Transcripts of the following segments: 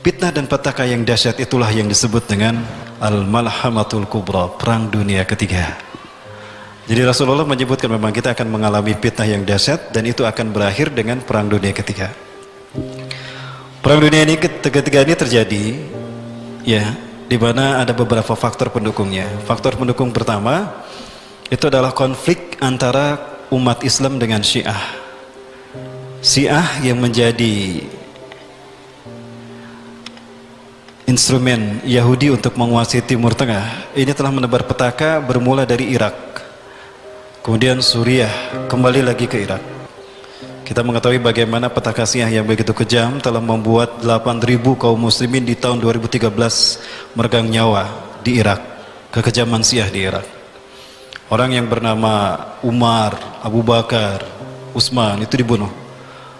Fitnah dan petaka yang dahsyat itulah yang disebut dengan Al-Malhamatul Kubra, Perang Dunia Ketiga. Jadi Rasulullah menyebutkan memang kita akan mengalami fitnah yang dahsyat dan itu akan berakhir dengan Perang Dunia Ketiga. Perang Dunia Ketiga ini terjadi ya, di mana ada beberapa faktor pendukungnya. Faktor pendukung pertama itu adalah konflik antara umat Islam dengan Syiah. Syiah yang menjadi instrumen Yahudi untuk menguasai Timur Tengah ini telah menebar petaka bermula dari Irak, kemudian Suriah, kembali lagi ke Irak. Kita mengetahui bagaimana petaka Syiah yang begitu kejam telah membuat 8.000 kaum muslimin di tahun 2013 meregang nyawa di Irak. Kekejaman Syiah di Irak. Orang yang bernama Umar, Abu Bakar, Utsman itu dibunuh.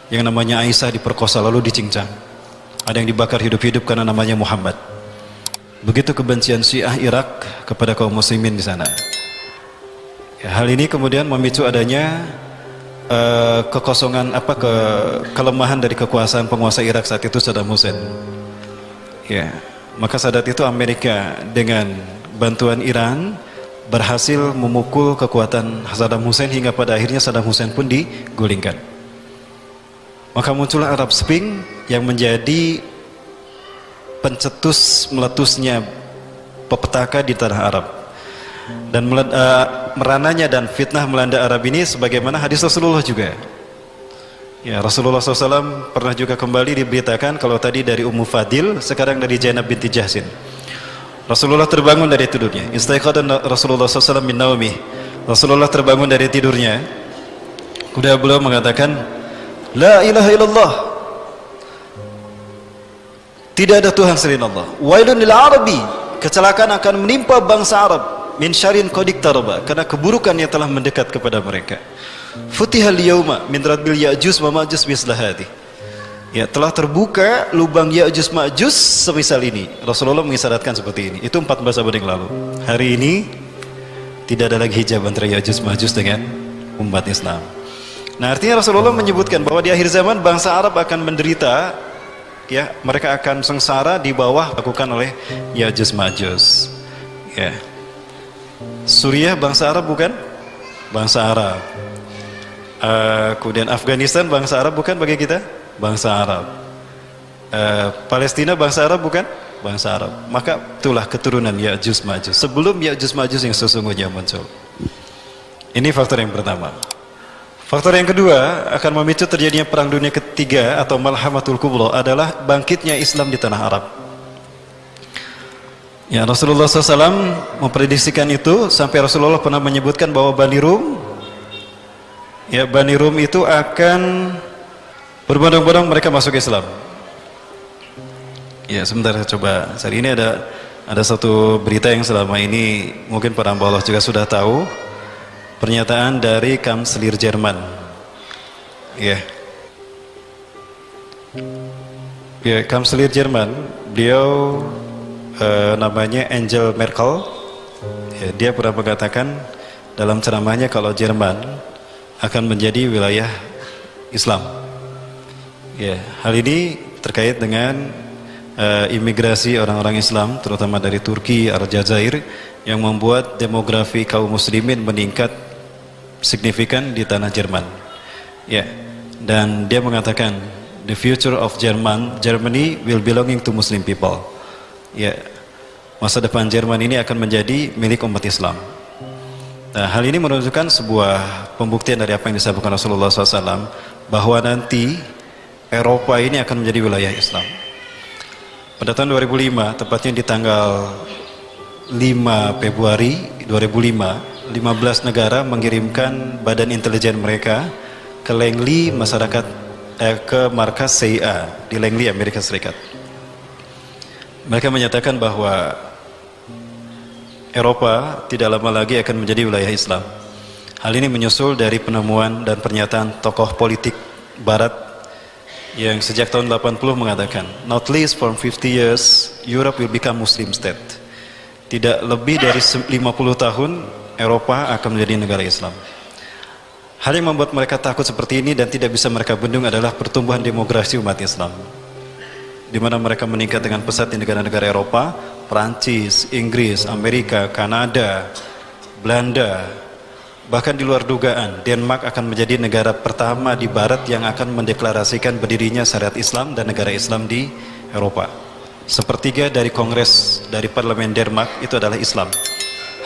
Yang namanya Aisyah diperkosa lalu dicincang. Ada yang dibakar hidup-hidup karena namanya Muhammad. Begitu kebencian Syiah Irak kepada kaum muslimin di sana. Ya, hal ini kemudian memicu adanya kelemahan dari kekuasaan penguasa Irak saat itu, Saddam Hussein. Ya, maka saat itu Amerika dengan bantuan Iran berhasil memukul kekuatan Saddam Hussein hingga pada akhirnya Saddam Hussein pun digulingkan. Maka muncullah Arab Spring yang menjadi pencetus meletusnya petaka di tanah Arab. Dan merananya dan fitnah melanda Arab ini sebagaimana hadis Rasulullah juga. Ya, Rasulullah SAW pernah juga kembali diberitakan kalau tadi dari Ummu Fadil, sekarang dari Zainab binti Jahsin. Rasulullah terbangun dari tidurnya. Istaiqadha Rasulullah SAW min naumih. Rasulullah terbangun dari tidurnya. Kemudian beliau mengatakan, La ilaha illallah, tidak ada Tuhan selain Allah. Wailun lil arabi, kecelakaan akan menimpa bangsa Arab. Min syarrin qad iqtaraba, karena keburukan yang telah mendekat kepada mereka. Futihal yauma min radbil ya'juj wa ma'juj mislah hadhi. Ya, telah terbuka lubang Ya'juj Ma'juj semisal ini. Rasulullah mengisyaratkan seperti ini. Itu 14 abad yang lalu. Hari ini tidak ada lagi hijab antara Ya'juj Ma'juj dengan umat Islam. Nah, artinya Rasulullah menyebutkan bahwa di akhir zaman bangsa Arab akan menderita, ya, mereka akan sengsara di bawah lakukan oleh Ya'juj Ma'juj. Ya. Suriah bangsa Arab bukan? Bangsa Arab. Kemudian Afghanistan bangsa Arab bukan bagi kita? Bangsa Arab. Palestina bangsa Arab bukan? Bangsa Arab. Maka itulah keturunan Ya'juj Ma'juj. Sebelum Ya'juj Ma'juj yang sesungguhnya muncul. Ini faktor yang pertama. Faktor yang kedua akan memicu terjadinya Perang Dunia Ketiga atau Malhamatul Kubra adalah bangkitnya Islam di tanah Arab. Ya, Rasulullah SAW memprediksikan itu sampai Rasulullah pernah menyebutkan bahwa Bani Rum, ya, Bani Rum itu akan berbondong-bondong mereka masuk Islam. Ya, sebentar saya coba. Hari ini ada satu berita yang selama ini mungkin para hamba Allah juga sudah tahu. Pernyataan dari Kanselir Jerman. Ya. Ya, Kanselir Jerman, beliau namanya Angela Merkel. Ya, dia pernah mengatakan dalam ceramahnya kalau Jerman akan menjadi wilayah Islam. Ya, hal ini terkait dengan imigrasi orang-orang Islam terutama dari Turki, Aljazair yang membuat demografi kaum muslimin meningkat signifikan di tanah Jerman. Ya, dan dia mengatakan the future of Germany will belonging to Muslim people. Ya, masa depan Jerman ini akan menjadi milik umat Islam. Nah, hal ini menunjukkan sebuah pembuktian dari apa yang disampaikan Rasulullah SAW bahwa nanti Eropa ini akan menjadi wilayah Islam. Pada tahun 2005, tepatnya di tanggal 5 Februari 2005, 15 negara mengirimkan badan intelijen mereka ke Langley ke markas CIA di Langley, Amerika Serikat. Mereka menyatakan bahwa Eropa tidak lama lagi akan menjadi wilayah Islam. Hal ini menyusul dari penemuan dan pernyataan tokoh politik Barat yang sejak tahun 80 mengatakan, not least for 50 years, Europe will become Muslim state. Tidak lebih dari 50 tahun Eropa akan menjadi negara Islam. Hal yang membuat mereka takut seperti ini dan tidak bisa mereka bendung adalah pertumbuhan demografi umat Islam. di mana mereka meningkat dengan pesat di negara-negara Eropa, Prancis, Inggris, Amerika, Kanada, Belanda. Bahkan di luar dugaan, Denmark akan menjadi negara pertama di Barat yang akan mendeklarasikan berdirinya syariat Islam dan negara Islam di Eropa. Sepertiga dari Kongres dari Parlemen Denmark itu adalah Islam.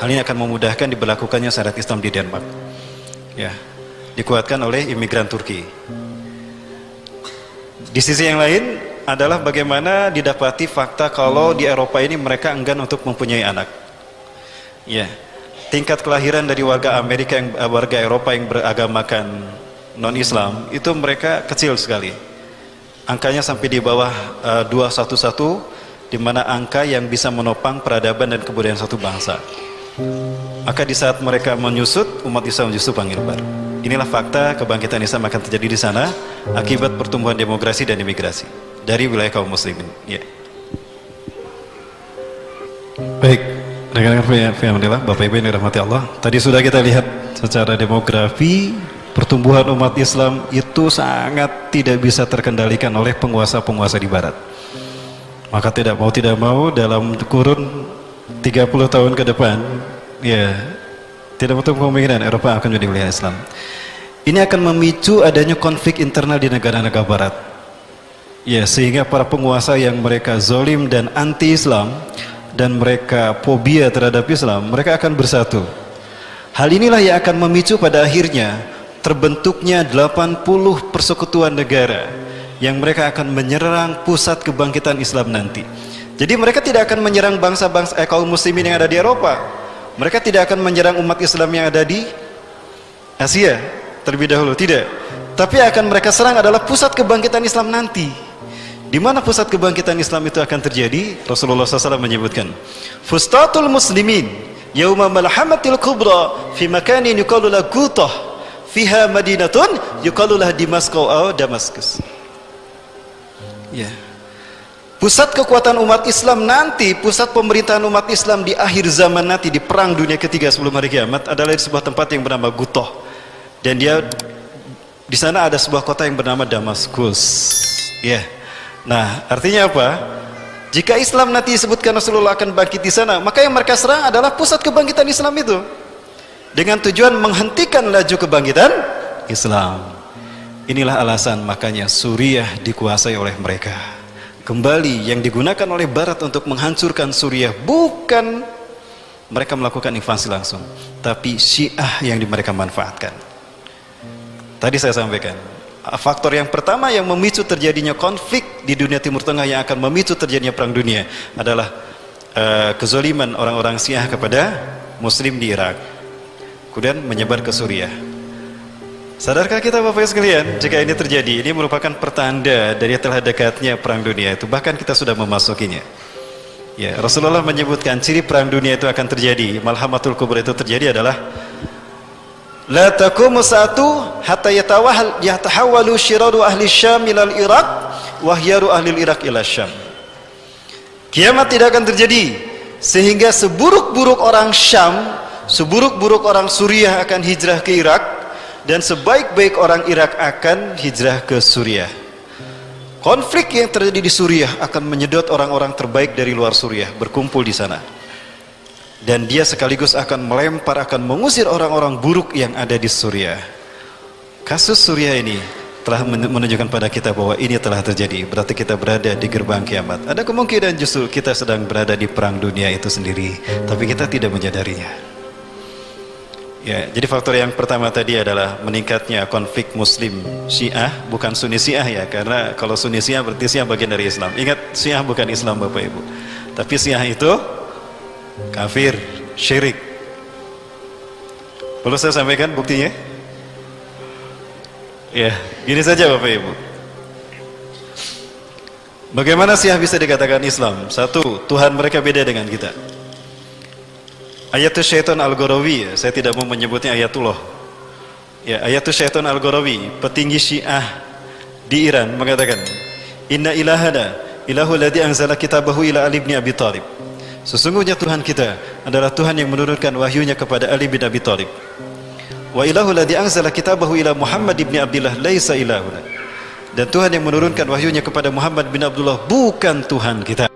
Hal ini akan memudahkan diberlakukannya syariat Islam di Denmark. Ya, dikuatkan oleh imigran Turki. Di sisi yang lain adalah bagaimana didapati fakta kalau di Eropa ini mereka enggan untuk mempunyai anak. Ya, tingkat kelahiran dari warga Amerika warga Eropa yang beragamakan non-Islam itu mereka kecil sekali. Angkanya sampai di bawah 211, di mana angka yang bisa menopang peradaban dan kebudayaan satu bangsa. Maka di saat mereka menyusut, umat Islam justru panggil baru. Inilah fakta kebangkitan Islam akan terjadi di sana akibat pertumbuhan demokrasi dan imigrasi dari wilayah kaum muslimin. Ya. Baik, rekan-rekan Bapak Ibu yang dirahmati Allah. Tadi sudah kita lihat secara demografi pertumbuhan umat Islam itu sangat tidak bisa terkendalikan oleh penguasa-penguasa di Barat. Maka tidak mau dalam kurun 30 tahun ke depan, ya, tidak betul kemungkinan Eropa akan menjadi wilayah Islam. Ini akan memicu adanya konflik internal di negara-negara Barat. Ya, sehingga para penguasa yang mereka zalim dan anti-Islam dan mereka fobia terhadap Islam, mereka akan bersatu. Hal inilah yang akan memicu pada akhirnya terbentuknya 80 persekutuan negara yang mereka akan menyerang pusat kebangkitan Islam nanti. Jadi mereka tidak akan menyerang bangsa-bangsa kaum muslimin yang ada di Eropa. Mereka tidak akan menyerang umat Islam yang ada di Asia terlebih dahulu, tidak. Tapi akan mereka serang adalah pusat kebangkitan Islam nanti. Di mana pusat kebangkitan Islam itu akan terjadi? Rasulullah SAW menyebutkan, Fustatul muslimin yauma malhamatil kubra fi makanin yuqalu lahu Gutah fiha madinatun yuqalu lahu Damaskus atau Damaskus. Ya. Pusat kekuatan umat Islam nanti, pusat pemerintahan umat Islam di akhir zaman nanti, di perang dunia ketiga sebelum hari kiamat, adalah di sebuah tempat yang bernama Gutah. Dan dia di sana ada sebuah kota yang bernama Damaskus. Ya. Nah, artinya apa? Jika Islam nanti disebutkan Rasulullah akan bangkit di sana, maka yang mereka serang adalah pusat kebangkitan Islam itu. Dengan tujuan menghentikan laju kebangkitan Islam. Inilah alasan makanya Suriah dikuasai oleh mereka. Kembali yang digunakan oleh Barat untuk menghancurkan Suriah bukan mereka melakukan invasi langsung, tapi Syiah yang mereka manfaatkan. Tadi saya sampaikan, faktor yang pertama yang memicu terjadinya konflik di dunia Timur Tengah, yang akan memicu terjadinya perang dunia, adalah kezaliman orang-orang Syiah kepada Muslim di Irak, kemudian menyebar ke Suriah. Sadarkah kita Bapak sekalian, jika ini terjadi, ini merupakan pertanda dari telah dekatnya perang dunia itu, bahkan kita sudah memasukinya. Ya, Rasulullah menyebutkan ciri perang dunia itu akan terjadi, malhamatul kubra itu terjadi adalah la taqumu sa'atu hatta yatahawwalu syiraru ahli Syam ila al-Iraq wa hyaru ahli al-Iraq ila Syam. Kiamat tidak akan terjadi sehingga seburuk-buruk orang Syam, seburuk-buruk orang Suriah akan hijrah ke Irak, dan sebaik-baik orang Irak akan hijrah ke Suriah. Konflik yang terjadi di Suriah akan menyedot orang-orang terbaik dari luar Suriah berkumpul di sana. Dan dia sekaligus akan melempar, akan mengusir orang-orang buruk yang ada di Suriah. Kasus Suriah ini telah menunjukkan pada kita bahwa ini telah terjadi. Berarti kita berada di gerbang kiamat. Ada kemungkinan justru kita sedang berada di perang dunia itu sendiri, tapi kita tidak menyadarinya. Ya, jadi faktor yang pertama tadi adalah meningkatnya konflik Muslim Syiah, bukan Sunni Syiah ya, karena kalau Sunni Syiah berarti Syiah bagian dari Islam. Ingat, Syiah bukan Islam Bapak Ibu, tapi Syiah itu kafir, syirik. Perlu saya sampaikan buktinya? Ya, gini saja Bapak Ibu. Bagaimana Syiah bisa dikatakan Islam? Satu, Tuhan mereka beda dengan kita. Ayatul Syaitan Al-Gharawi, ya, saya tidak mau menyebutnya Ayatullah. Ya, Ayatul Syaitan Al-Gharawi, petinggi Syiah di Iran, mengatakan, Inna ilahana ilahul ladzi anzala kitabahu ila Ali bin Abi Thalib. Sesungguhnya Tuhan kita adalah Tuhan yang menurunkan wahyunya kepada Ali bin Abi Thalib. Wa ilahul ladzi anzala kitabahu ila Muhammad ibn Abdillah laisa ilahuna. Dan Tuhan yang menurunkan wahyunya kepada Muhammad bin Abdullah bukan Tuhan kita.